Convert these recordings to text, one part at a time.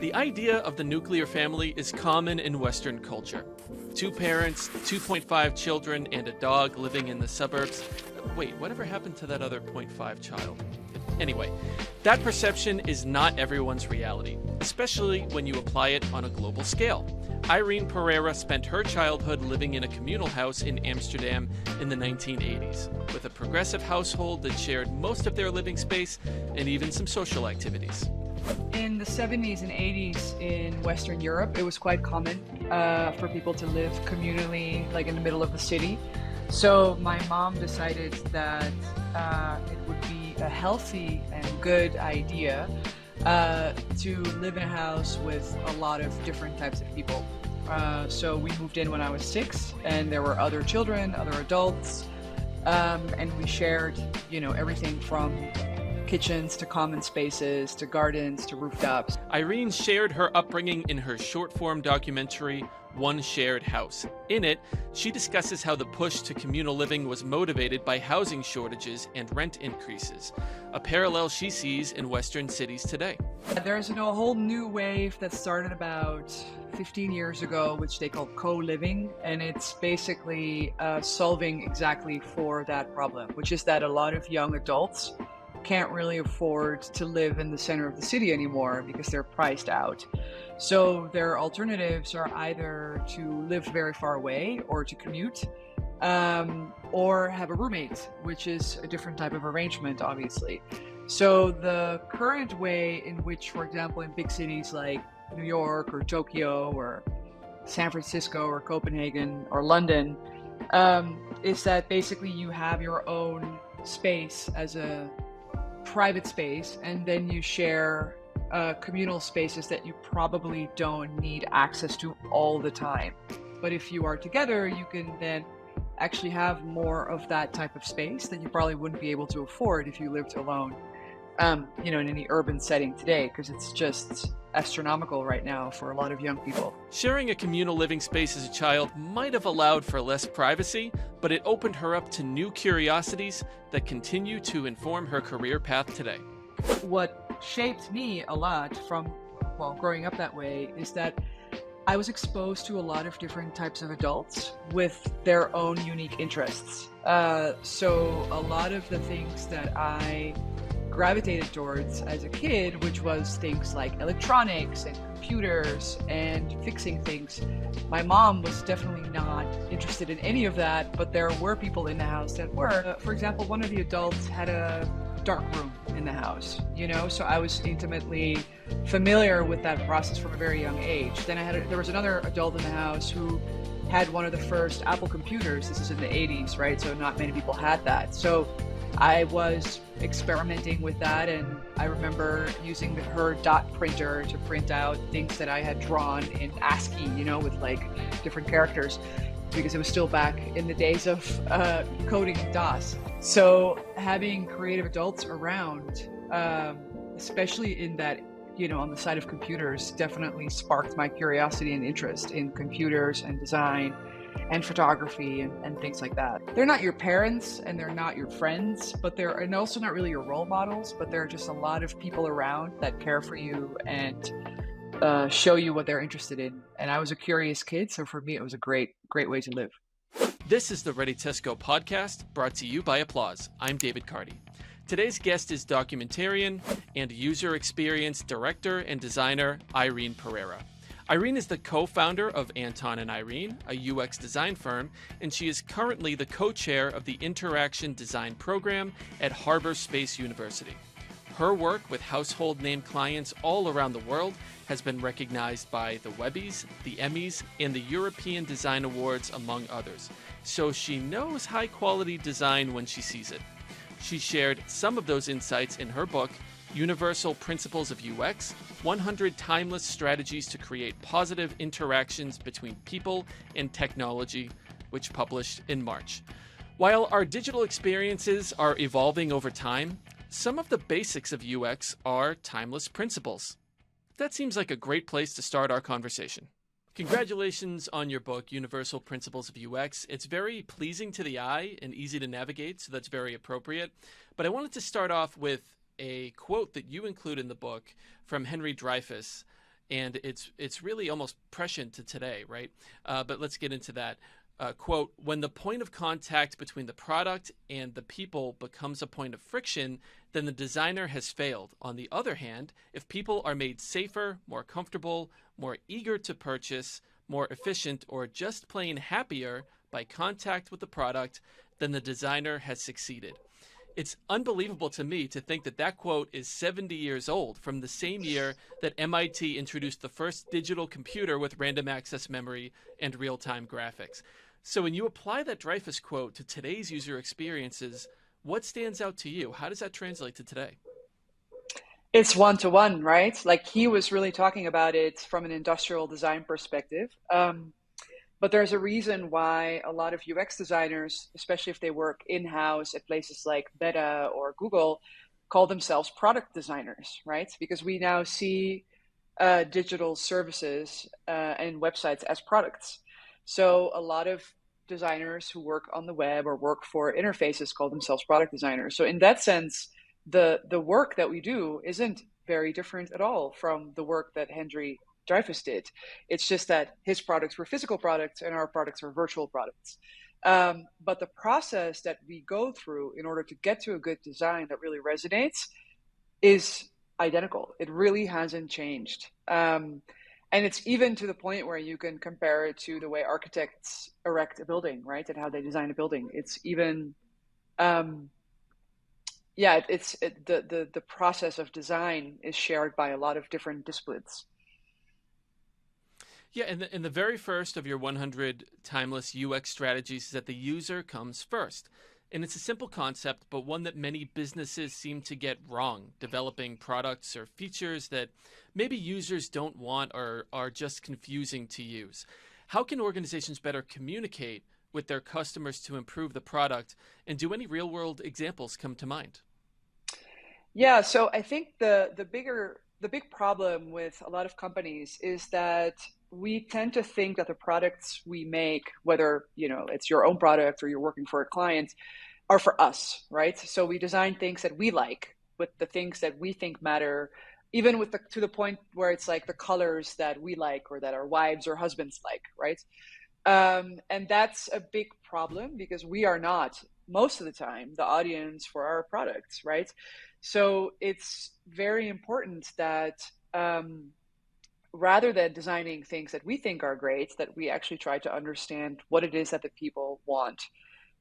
The idea of the nuclear family is common in Western culture. 2 parents, 2.5 children, and a dog living in the suburbs. Wait, whatever happened to that other 0.5 child? Anyway, that perception is not everyone's reality, especially when you apply it on a global scale. Irene Pereyra spent her childhood living in a communal house in Amsterdam in the 1980s, with a progressive household that shared most of their living space and even some social activities. In the 70s and 80s in Western Europe, it was quite common for people to live communally, like in the middle of the city. So my mom decided that it would be a healthy and good idea to live in a house with a lot of different types of people. So we moved in when I was 6, and there were other children, other adults, and we shared, everything from kitchens to common spaces to gardens to rooftops. Irene shared her upbringing in her short-form documentary, One Shared House. In it, she discusses how the push to communal living was motivated by housing shortages and rent increases, a parallel she sees in Western cities today. There's a whole new wave that started about 15 years ago, which they call co-living, and it's basically solving exactly for that problem, which is that a lot of young adults can't really afford to live in the center of the city anymore because they're priced out. So their alternatives are either to live very far away or to commute, or have a roommate, which is a different type of arrangement, obviously. So the current way in which, for example, in big cities like New York or Tokyo or San Francisco or Copenhagen or London, is that basically you have your own space as a private space, and then you share communal spaces that you probably don't need access to all the time. But if you are together, you can then actually have more of that type of space that you probably wouldn't be able to afford if you lived alone, in any urban setting today, because it's just astronomical right now for a lot of young people. Sharing a communal living space as a child might have allowed for less privacy, but it opened her up to new curiosities that continue to inform her career path today. What shaped me a lot from, growing up that way is that I was exposed to a lot of different types of adults with their own unique interests. So a lot of the things that I gravitated towards as a kid, which was things like electronics and computers and fixing things. My mom was definitely not interested in any of that, but there were people in the house that were. For example, one of the adults had a dark room in the house, so I was intimately familiar with that process from a very young age. Then there was another adult in the house who had one of the first Apple computers. This is in the 80s, right? So not many people had that. So I was experimenting with that, and I remember using her dot printer to print out things that I had drawn in ASCII, with like different characters, because it was still back in the days of coding in DOS. So having creative adults around, especially in that, on the side of computers, definitely sparked my curiosity and interest in computers and design and photography and things like that. They're not your parents and they're not your friends, but and also not really your role models, but there are just a lot of people around that care for you and show you what they're interested in. And I was a curious kid, so for me it was a great way to live. This is the Ready Test Go podcast, brought to you by Applause. I'm David Carty. Today's guest is documentarian and user experience director and designer Irene Pereyra. Irene is the co-founder of Anton and Irene, a UX design firm, and she is currently the co-chair of the Interaction Design program at Harbour Space University. Her work with household name clients all around the world has been recognized by the Webbies, the Emmys, and the European Design Awards, among others. So she knows high-quality design when she sees it. She shared some of those insights in her book, Universal Principles of UX, 100 Timeless Strategies to Create Positive Interactions Between People and Technology, which published in March. While our digital experiences are evolving over time, some of the basics of UX are timeless principles. That seems like a great place to start our conversation. Congratulations on your book, Universal Principles of UX. It's very pleasing to the eye and easy to navigate, so that's very appropriate. But I wanted to start off with a quote that you include in the book from Henry Dreyfuss. and it's really almost prescient to today, right? But let's get into that. Quote, when the point of contact between the product and the people becomes a point of friction, then the designer has failed. On the other hand, if people are made safer, more comfortable, more eager to purchase, more efficient, or just plain happier by contact with the product, then the designer has succeeded. It's unbelievable to me to think that that quote is 70 years old, from the same year that MIT introduced the first digital computer with random access memory and real-time graphics. So when you apply that Dreyfus quote to today's user experiences, what stands out to you? How does that translate to today? It's one-to-one, right? Like he was really talking about it from an industrial design perspective. But there's a reason why a lot of UX designers, especially if they work in-house at places like Meta or Google, call themselves product designers, right? Because we now see digital services and websites as products. So a lot of designers who work on the web or work for interfaces call themselves product designers. So in that sense, the work that we do isn't very different at all from the work that Henry Dreyfus did. It's just that his products were physical products and our products are virtual products. But the process that we go through in order to get to a good design that really resonates is identical. It really hasn't changed. And it's even to the point where you can compare it to the way architects erect a building, right? And how they design a building. It's even, the process of design is shared by a lot of different disciplines. Yeah, and the very first of your 100 timeless UX strategies is that the user comes first. And it's a simple concept, but one that many businesses seem to get wrong, developing products or features that maybe users don't want or are just confusing to use. How can organizations better communicate with their customers to improve the product? And do any real-world examples come to mind? Yeah, so I think the big problem with a lot of companies is that we tend to think that the products we make, whether it's your own product or you're working for a client, are for us, right? So we design things that we like with the things that we think matter, even to the point where it's like the colors that we like or that our wives or husbands like, right? And that's a big problem because we are not, most of the time, the audience for our products, right? So it's very important that rather than designing things that we think are great, that we actually try to understand what it is that the people want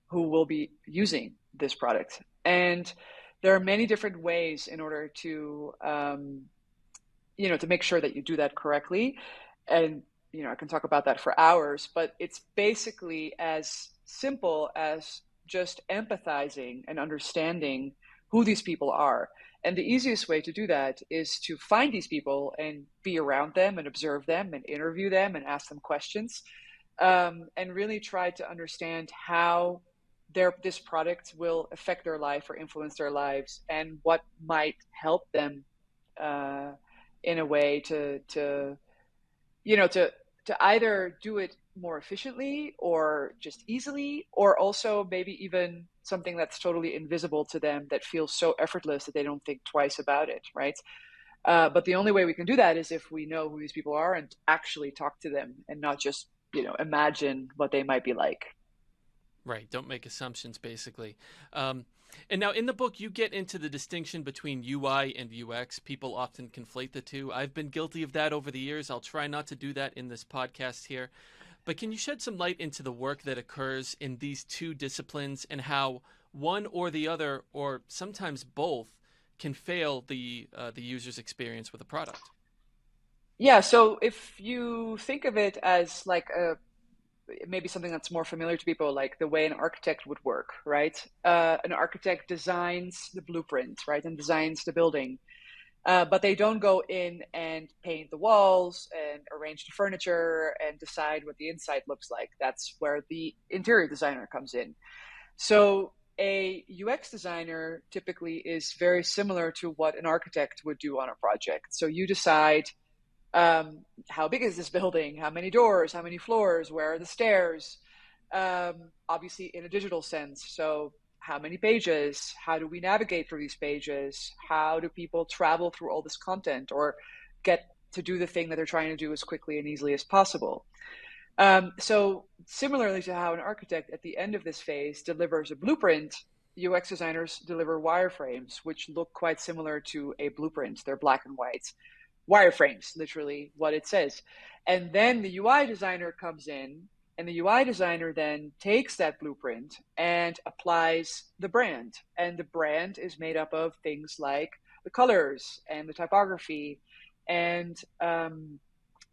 who will be using this product. And there are many different ways in order to, to make sure that you do that correctly. And, I can talk about that for hours, but it's basically as simple as just empathizing and understanding who these people are. And the easiest way to do that is to find these people and be around them and observe them and interview them and ask them questions, and really try to understand how this product will affect their life or influence their lives and what might help them in a way to either do it more efficiently or just easily, or also maybe even something that's totally invisible to them that feels so effortless that they don't think twice about it, right? But the only way we can do that is if we know who these people are and actually talk to them and not just, imagine what they might be like. Right. Don't make assumptions, basically. And now in the book, you get into the distinction between UI and UX. People often conflate the two. I've been guilty of that over the years. I'll try not to do that in this podcast here. But can you shed some light into the work that occurs in these two disciplines and how one or the other, or sometimes both, can fail the user's experience with a product? Yeah, so if you think of it as like maybe something that's more familiar to people, like the way an architect would work, right? An architect designs the blueprint, right, and designs the building. But they don't go in and paint the walls and arrange the furniture and decide what the inside looks like. That's where the interior designer comes in. So a UX designer typically is very similar to what an architect would do on a project. So you decide how big is this building? How many doors? How many floors? Where are the stairs? Obviously in a digital sense. So how many pages? How do we navigate through these pages? How do people travel through all this content or get to do the thing that they're trying to do as quickly and easily as possible. So similarly to how an architect at the end of this phase delivers a blueprint, UX designers deliver wireframes, which look quite similar to a blueprint. They're black and white wireframes, literally what it says. And then the UI designer comes in, and the UI designer then takes that blueprint and applies the brand. And the brand is made up of things like the colors and the typography, and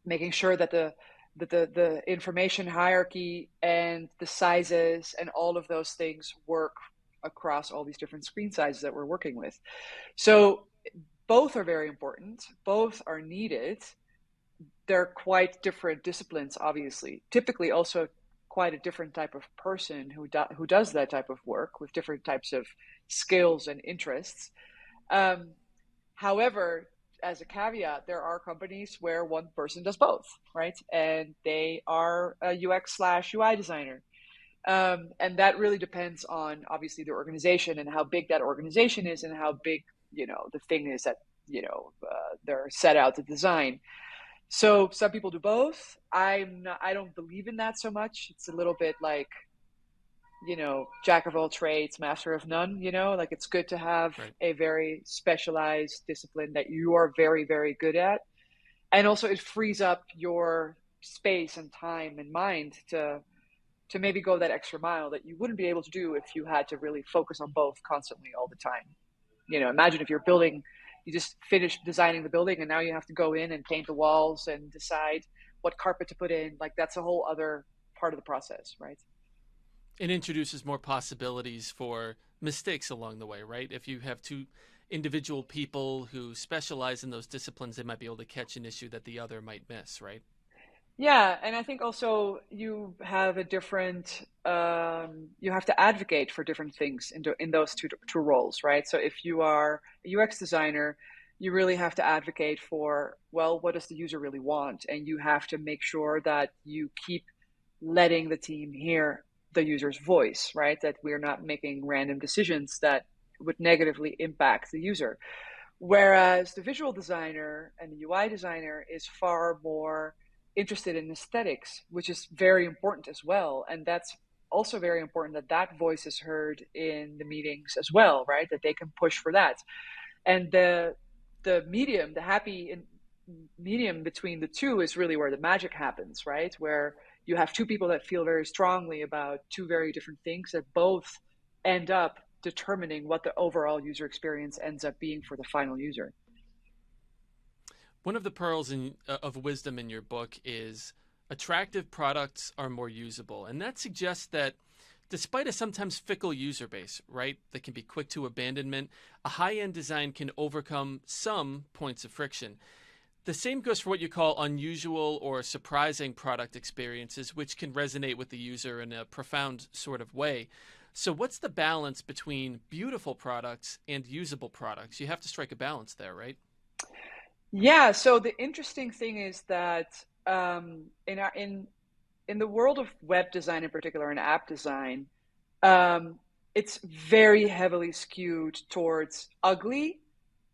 making sure that the information hierarchy and the sizes and all of those things work across all these different screen sizes that we're working with. So both are very important. Both are needed. They're quite different disciplines, obviously. Typically also quite a different type of person who does that type of work with different types of skills and interests. However, as a caveat, there are companies where one person does both, right? And they are a UX/UI designer. And that really depends on, obviously, the organization and how big that organization is and how big, the thing is that, they're set out to design. So some people do both. I don't believe in that so much. It's a little bit like, jack of all trades, master of none, like it's good to have a very specialized discipline that you are very, very good at. And also it frees up your space and time and mind to maybe go that extra mile that you wouldn't be able to do if you had to really focus on both constantly all the time. Imagine if you're building, you just finished designing the building and now you have to go in and paint the walls and decide what carpet to put in. Like that's a whole other part of the process, right? It introduces more possibilities for mistakes along the way, right? If you have two individual people who specialize in those disciplines, they might be able to catch an issue that the other might miss, right? Yeah, and I think also you have a different, you have to advocate for different things in those two roles, right? So if you are a UX designer, you really have to advocate for, well, what does the user really want? And you have to make sure that you keep letting the team hear the user's voice, right? That we're not making random decisions that would negatively impact the user. Whereas the visual designer and the UI designer is far more interested in aesthetics, which is very important as well. And that's also very important that voice is heard in the meetings as well, right? That they can push for that. And the medium, the happy medium between the two is really where the magic happens, right? Where you have two people that feel very strongly about two very different things that both end up determining what the overall user experience ends up being for the final user. One of the pearls of wisdom in your book is attractive products are more usable. And that suggests that despite a sometimes fickle user base, right, that can be quick to abandonment, a high-end design can overcome some points of friction. The same goes for what you call unusual or surprising product experiences, which can resonate with the user in a profound sort of way. So what's the balance between beautiful products and usable products? You have to strike a balance there, right? Yeah, so the interesting thing is that in the world of web design in particular and app design, it's very heavily skewed towards ugly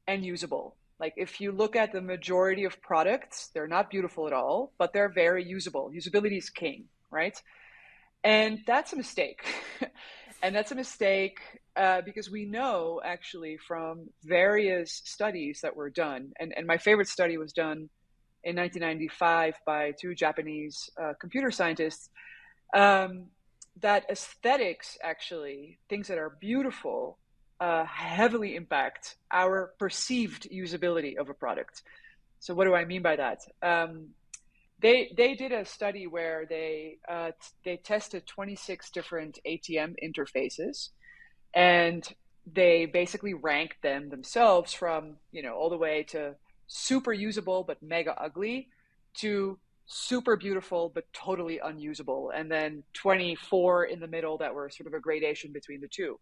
and usable. Like if you look at the majority of products, they're not beautiful at all, but they're very usable. Usability is king, right? And that's a mistake. And that's a mistake because we know actually from various studies that were done, and my favorite study was done in 1995 by two Japanese computer scientists, that aesthetics, actually, things that are beautiful, heavily impact our perceived usability of a product. So what do I mean by that? They did a study where they tested 26 different ATM interfaces, and they basically ranked them themselves from all the way to super usable but mega ugly to super beautiful but totally unusable, and then 24 in the middle that were sort of a gradation between the two.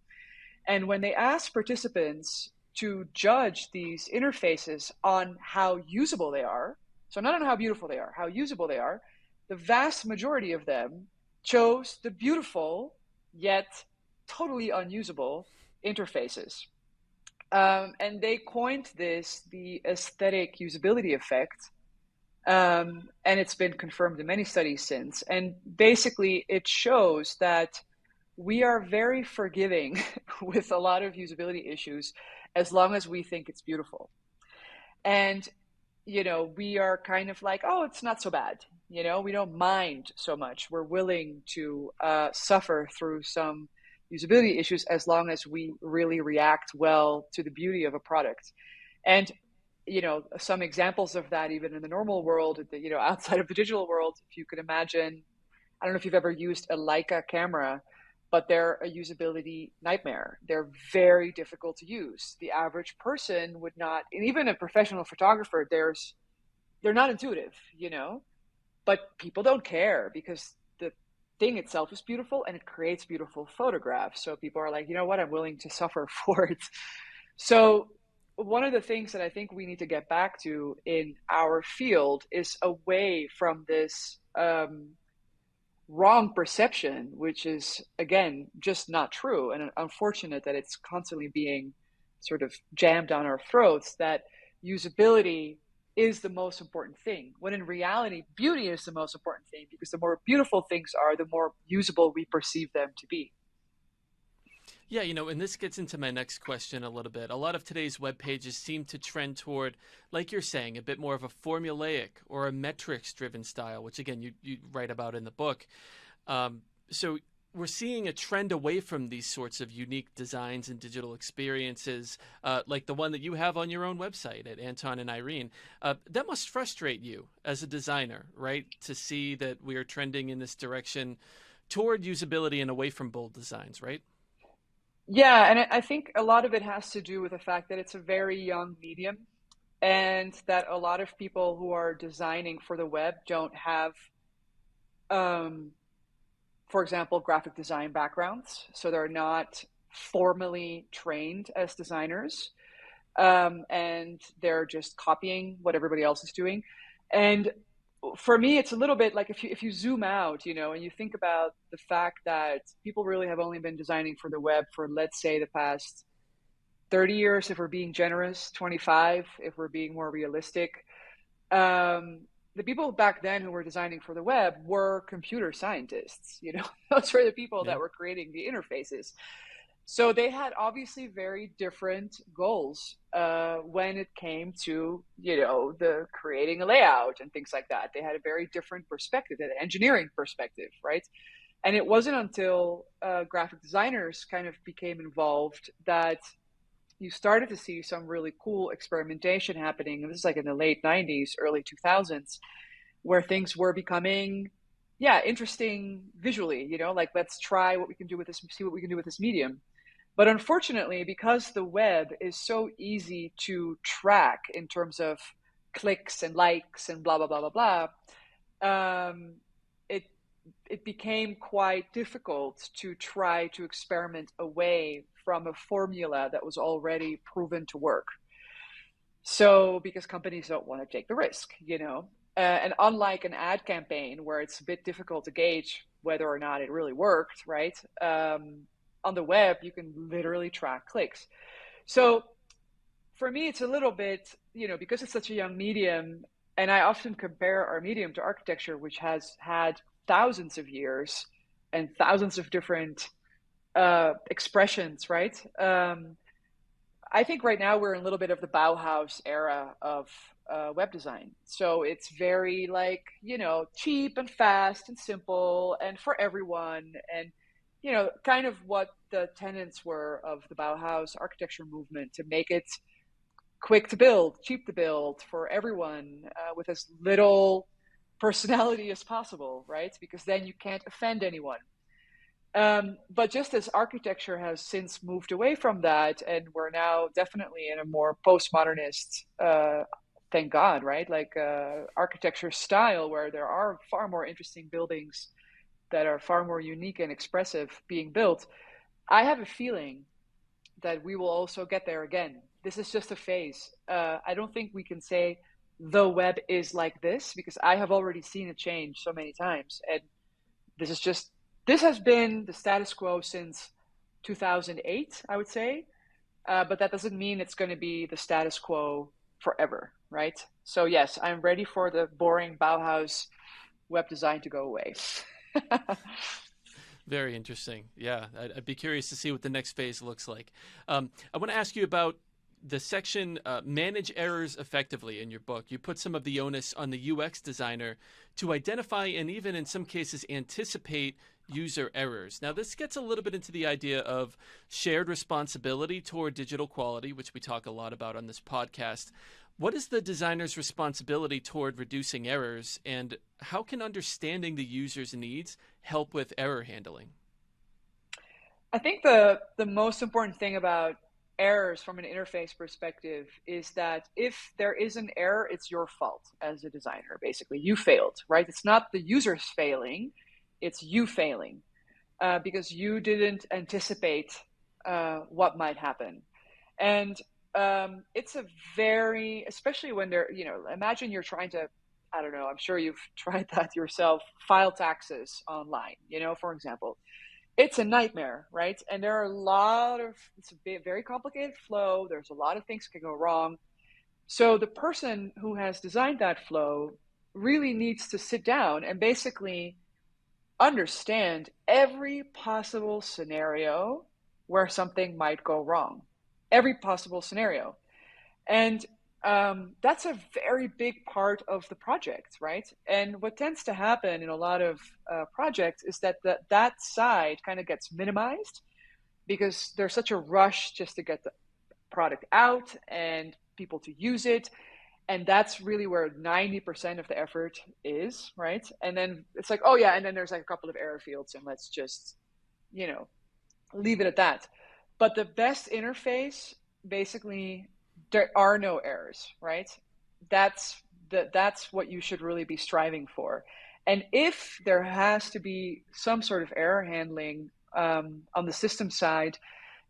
And when they asked participants to judge these interfaces on how usable they are, so not on how beautiful they are, how usable they are, the vast majority of them chose the beautiful yet totally unusable interfaces. And they coined this the aesthetic usability effect, And it's been confirmed in many studies since. And basically, it shows that we are very forgiving with a lot of usability issues as long as we think it's beautiful. And, we are kind of like, oh, it's not so bad. We don't mind so much. We're willing to suffer through some usability issues as long as we really react well to the beauty of a product. And some examples of that, even in the normal world, outside of the digital world, if you could imagine, I don't know if you've ever used a Leica camera, but they're a usability nightmare. They're very difficult to use. The average person would not, and even a professional photographer, they're not intuitive, but people don't care because the thing itself is beautiful and it creates beautiful photographs. So people are like, you know what, I'm willing to suffer for it. So one of the things that I think we need to get back to in our field is away from this wrong perception, which is, again, just not true. And unfortunate that it's constantly being sort of jammed down our throats, that usability is the most important thing, when in reality, beauty is the most important thing, because the more beautiful things are, the more usable we perceive them to be. Yeah, and this gets into my next question a little bit. A lot of today's web pages seem to trend toward, like you're saying, a bit more of a formulaic or a metrics-driven style, which, again, you write about in the book. So we're seeing a trend away from these sorts of unique designs and digital experiences, like the one that you have on your own website at Anton and Irene. That must frustrate you as a designer, right, to see that we are trending in this direction toward usability and away from bold designs, right? Yeah, and I think a lot of it has to do with the fact that it's a very young medium, and that a lot of people who are designing for the web don't have, um, for example, graphic design backgrounds. So they're not formally trained as designers, and they're just copying what everybody else is doing. And for me, it's a little bit like if you zoom out, and you think about the fact that people really have only been designing for the web for, let's say, the past 30 years, if we're being generous, 25, if we're being more realistic. The people back then who were designing for the web were computer scientists. Those were the people Yeah. that were creating the interfaces. So they had obviously very different goals when it came to, the creating a layout and things like that. They had a very different perspective, an engineering perspective, right? And it wasn't until graphic designers kind of became involved that you started to see some really cool experimentation happening. And this is like in the late 90s, early 2000s, where things were becoming, yeah, interesting visually, like let's try what we can do with this, see what we can do with this medium. But unfortunately, because the web is so easy to track in terms of clicks and likes and blah, blah, blah, blah, blah, it, it became quite difficult to try to experiment away from a formula that was already proven to work. So, because companies don't want to take the risk, and unlike an ad campaign where it's a bit difficult to gauge whether or not it really worked, right? On the web, you can literally track clicks. So for me, it's a little bit, because it's such a young medium, and I often compare our medium to architecture, which has had thousands of years and thousands of different expressions, right? I think right now we're in a little bit of the Bauhaus era of web design. So it's very like, cheap and fast and simple and for everyone. And, kind of what the tenets were of the Bauhaus architecture movement, to make it quick to build, cheap to build for everyone, with as little personality as possible, right? Because then you can't offend anyone. But just as architecture has since moved away from that, and we're now definitely in a more postmodernist, thank God, right? Like architecture style, where there are far more interesting buildings that are far more unique and expressive being built. I have a feeling that we will also get there again. This is just a phase. I don't think we can say the web is like this, because I have already seen it change so many times. And this has been the status quo since 2008, I would say. But that doesn't mean it's going to be the status quo forever, right? So yes, I'm ready for the boring Bauhaus web design to go away. Very interesting. Yeah, I'd be curious to see what the next phase looks like. I want to ask you about the section Manage Errors Effectively in your book. You put some of the onus on the UX designer to identify and even in some cases anticipate user errors. Now, this gets a little bit into the idea of shared responsibility toward digital quality, which we talk a lot about on this podcast. What is the designer's responsibility toward reducing errors, and how can understanding the user's needs help with error handling? I think the most important thing about errors from an interface perspective is that if there is an error, it's your fault as a designer. Basically, you failed, right? It's not the user's failing, it's you failing because you didn't anticipate what might happen. And it's a very, especially when they're, imagine you're trying to, I don't know, I'm sure you've tried that yourself, file taxes online, for example. It's a nightmare, right? And there are it's a very complicated flow. There's a lot of things can go wrong. So the person who has designed that flow really needs to sit down and basically understand every possible scenario where something might go wrong, every possible scenario. And that's a very big part of the project, right? And what tends to happen in a lot of projects is that that side kind of gets minimized because there's such a rush just to get the product out and people to use it. And that's really where 90% of the effort is, right? And then it's like, oh yeah, and then there's like a couple of error fields and let's just, leave it at that. But the best interface, basically, there are no errors, right? That's what you should really be striving for. And if there has to be some sort of error handling on the system side,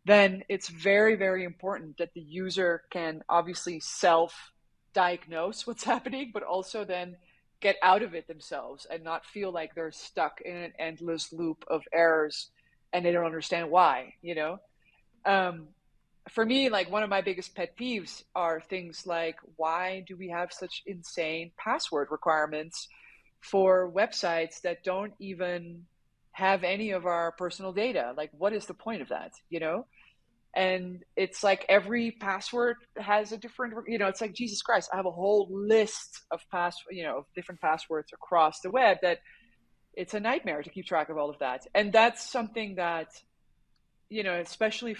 then it's very, very important that the user can obviously self-diagnose what's happening, but also then get out of it themselves and not feel like they're stuck in an endless loop of errors and they don't understand why, For me, like one of my biggest pet peeves are things like, why do we have such insane password requirements for websites that don't even have any of our personal data? Like, what is the point of that, And it's like every password has a different, it's like, Jesus Christ, I have a whole list of of different passwords across the web that it's a nightmare to keep track of all of that. And that's something that, especially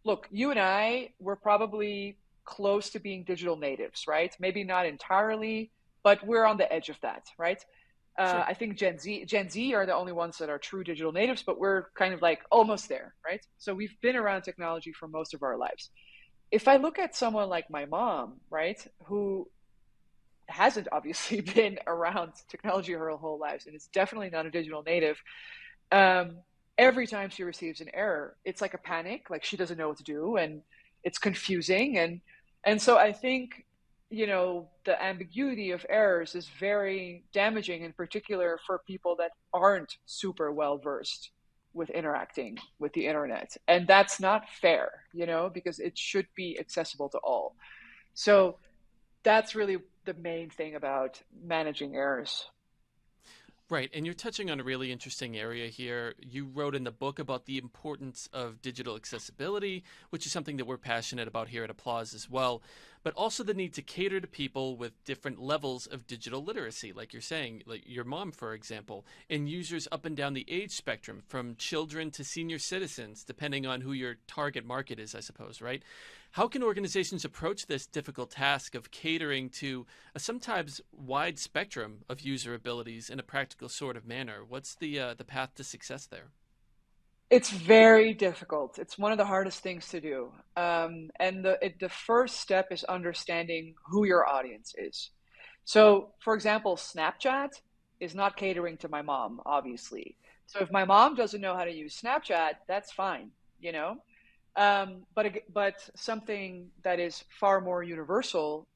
look, you and I, we're probably close to being digital natives, right? Maybe not entirely, but we're on the edge of that, right? Sure. I think Gen Z are the only ones that are true digital natives, but we're kind of like almost there, right? So we've been around technology for most of our lives. If I look at someone like my mom, right, who hasn't obviously been around technology her whole lives and is definitely not a digital native, every time she receives an error, it's like a panic, like she doesn't know what to do, and it's confusing. And so I think, the ambiguity of errors is very damaging, in particular for people that aren't super well versed with interacting with the internet. And that's not fair, because it should be accessible to all. So that's really the main thing about managing errors. Right, and you're touching on a really interesting area here. You wrote in the book about the importance of digital accessibility, which is something that we're passionate about here at Applause as well, but also the need to cater to people with different levels of digital literacy, like you're saying, like your mom, for example, and users up and down the age spectrum, from children to senior citizens, depending on who your target market is, I suppose, right? How can organizations approach this difficult task of catering to a sometimes wide spectrum of user abilities in a practical sort of manner? What's the path to success there? It's very difficult. It's one of the hardest things to do. And the first step is understanding who your audience is. So, for example, Snapchat is not catering to my mom, obviously. So if my mom doesn't know how to use Snapchat, that's fine, but something that is far more universal,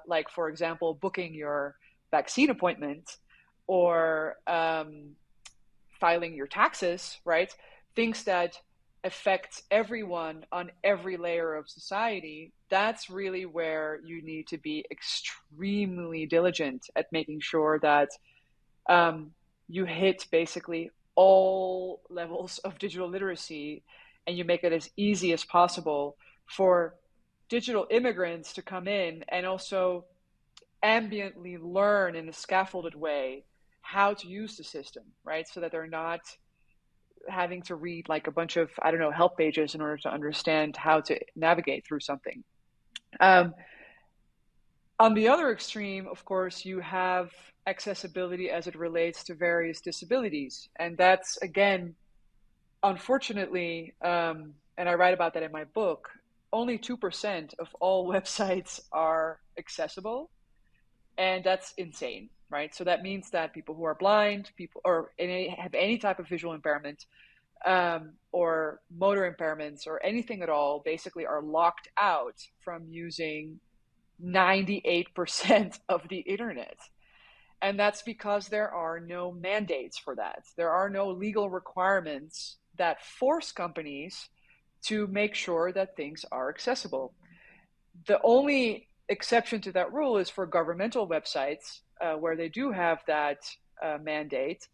like for example, booking your vaccine appointment or filing your taxes, right? Things that affects everyone on every layer of society, that's really where you need to be extremely diligent at making sure that you hit basically all levels of digital literacy, and you make it as easy as possible for digital immigrants to come in and also ambiently learn in a scaffolded way how to use the system, right? So that they're not having to read like a bunch of, I don't know, help pages in order to understand how to navigate through something. On the other extreme, of course, you have accessibility as it relates to various disabilities. And that's, again, unfortunately, and I write about that in my book, only 2% of all websites are accessible. And that's insane, right? So that means that people who are blind, people or have any type of visual impairment, or motor impairments or anything at all, basically are locked out from using 98% of the internet. And that's because there are no mandates for that. There are no legal requirements that force companies to make sure that things are accessible. The only exception to that rule is for governmental websites, where they do have that mandate.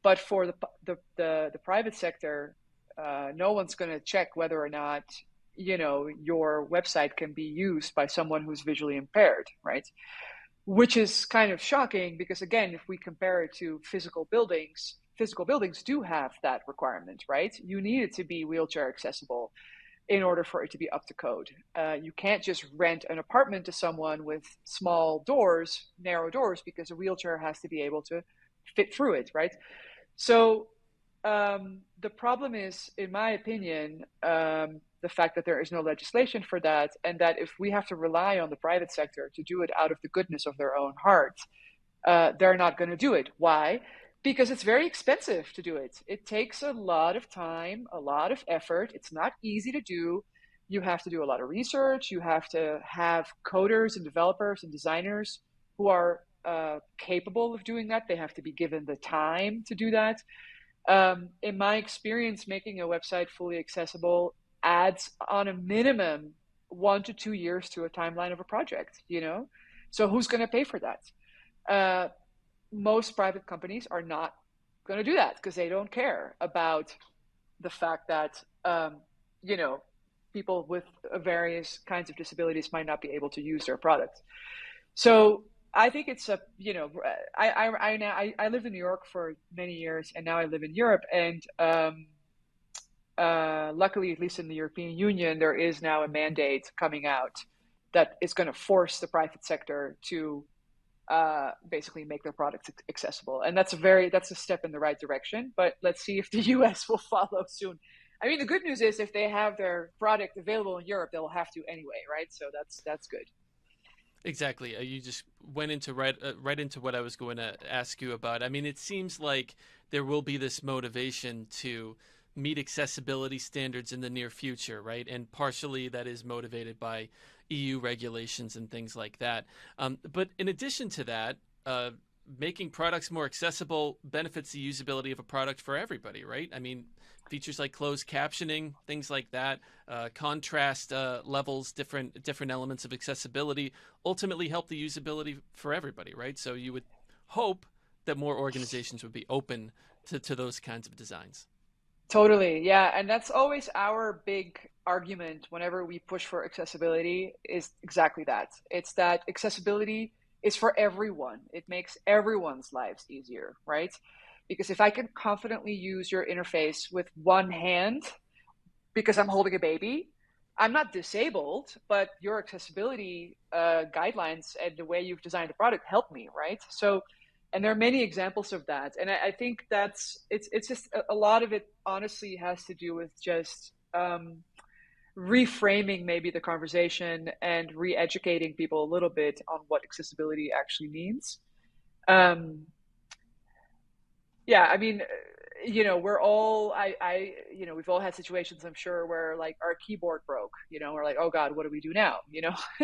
But for the private sector, no one's going to check whether or not, your website can be used by someone who's visually impaired, right? Which is kind of shocking because, again, if we compare it to physical buildings do have that requirement, right? You need it to be wheelchair accessible in order for it to be up to code. You can't just rent an apartment to someone with small doors, narrow doors, because a wheelchair has to be able to fit through it, right? So the problem is, in my opinion, the fact that there is no legislation for that, and that if we have to rely on the private sector to do it out of the goodness of their own heart, they're not going to do it. Why? Because it's very expensive to do it. It takes a lot of time, a lot of effort. It's not easy to do. You have to do a lot of research. You have to have coders and developers and designers who are capable of doing that. They have to be given the time to do that. In my experience, making a website fully accessible adds on a minimum 1 to 2 years to a timeline of a project, So who's going to pay for that? Most private companies are not going to do that because they don't care about the fact that, people with various kinds of disabilities might not be able to use their product. So I think it's I lived in New York for many years, and now I live in Europe. And luckily, at least in the European Union, there is now a mandate coming out that is going to force the private sector to basically make their products accessible. And that's a step in the right direction. But let's see if the US will follow soon. I mean, the good news is if they have their product available in Europe, they'll have to anyway, right? So that's good. Exactly. You just went into right into what I was going to ask you about. I mean, it seems like there will be this motivation to meet accessibility standards in the near future, right? And partially that is motivated by EU regulations and things like that. But in addition to that, making products more accessible benefits the usability of a product for everybody, right? I mean, features like closed captioning, things like that, contrast levels, different elements of accessibility ultimately help the usability for everybody, right? So you would hope that more organizations would be open to those kinds of designs. Totally. Yeah. And that's always our big argument whenever we push for accessibility, is exactly that. It's that accessibility is for everyone. It makes everyone's lives easier, right? Because if I can confidently use your interface with one hand because I'm holding a baby, I'm not disabled, but your accessibility guidelines and the way you've designed the product help me, right? So, and there are many examples of that. And I think it's just a lot of it honestly has to do with just reframing maybe the conversation and re-educating people a little bit on what accessibility actually means. Yeah, I mean, we're all, we've all had situations, I'm sure, where like our keyboard broke, we're like, oh God, what do we do now?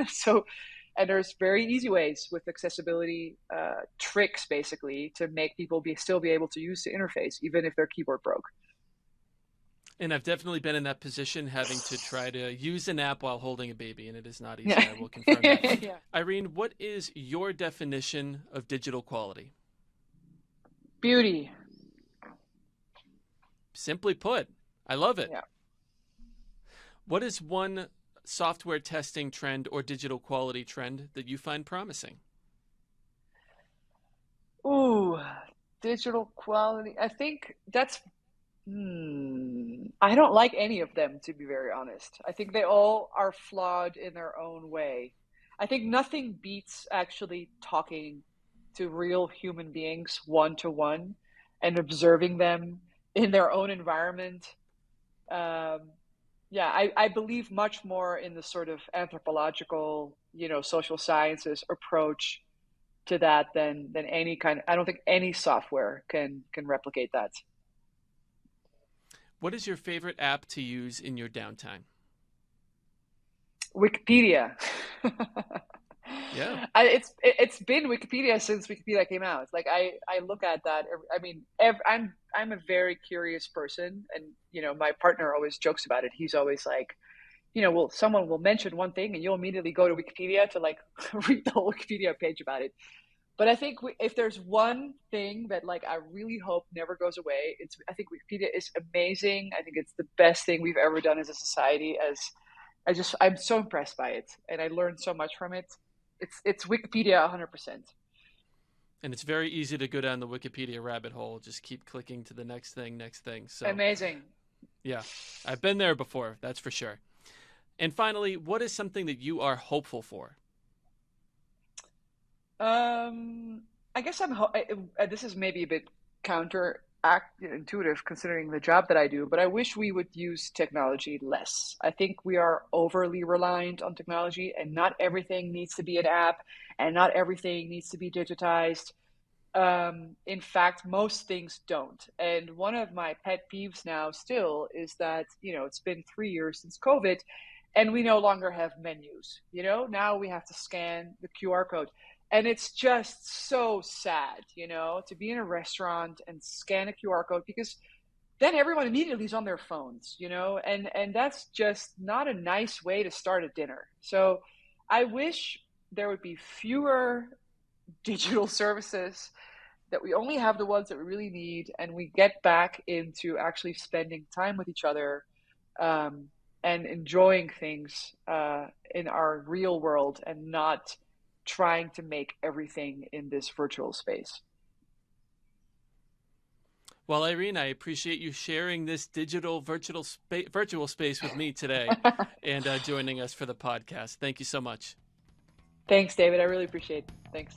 So, and there's very easy ways with accessibility tricks, basically, to make people still be able to use the interface, even if their keyboard broke. And I've definitely been in that position, having to try to use an app while holding a baby, and it is not easy. Yeah. I will confirm that. Yeah. Irene, what is your definition of digital quality? Beauty. Simply put, I love it. Yeah. What is one software testing trend or digital quality trend that you find promising? Ooh, digital quality. I think that's, I don't like any of them, to be very honest. I think they all are flawed in their own way. I think nothing beats actually talking to real human beings one to one and observing them in their own environment. Um, yeah, I believe much more in the sort of anthropological, social sciences approach to that than any kind. I don't think any software can replicate that. What is your favorite app to use in your downtime? Wikipedia. Yeah. It's been Wikipedia since Wikipedia came out. Like I look at that. I mean, I'm a very curious person, and my partner always jokes about it. He's always like, well, someone will mention one thing, and you'll immediately go to Wikipedia to like read the whole Wikipedia page about it. But I think if there's one thing that like I really hope never goes away, I think Wikipedia is amazing. I think it's the best thing we've ever done as a society. I'm so impressed by it, and I learned so much from it. It's Wikipedia 100%. And it's very easy to go down the Wikipedia rabbit hole. Just keep clicking to the next thing. So Amazing. Yeah, I've been there before, that's for sure. And finally, what is something that you are hopeful for? I guess this is maybe a bit counterintuitive considering the job that I do, but I wish we would use technology less. I think we are overly reliant on technology, and not everything needs to be an app, and not everything needs to be digitized. In fact, most things don't. And one of my pet peeves now still is that, it's been 3 years since COVID, and we no longer have menus. Now we have to scan the QR code. And it's just so sad, to be in a restaurant and scan a QR code, because then everyone immediately is on their phones, and that's just not a nice way to start a dinner. So I wish there would be fewer digital services, that we only have the ones that we really need, and we get back into actually spending time with each other, and enjoying things in our real world, and not trying to make everything in this virtual space. Well, Irene, I appreciate you sharing this digital virtual space with me today and joining us for the podcast. Thank you so much. Thanks, David. I really appreciate it. Thanks.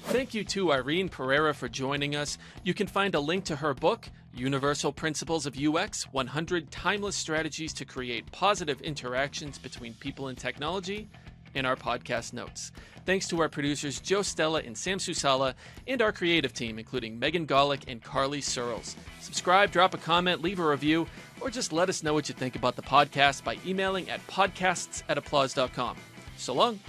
Thank you to Irene Pereyra for joining us. You can find a link to her book, Universal Principles of UX, 100 Timeless Strategies to Create Positive Interactions Between People and Technology, in our podcast notes. Thanks to our producers Joe Stella and Sam Susala, and our creative team, including Megan Golick and Carly Searles. Subscribe, drop a comment, leave a review, or just let us know what you think about the podcast by emailing at podcasts@applause.com. So long.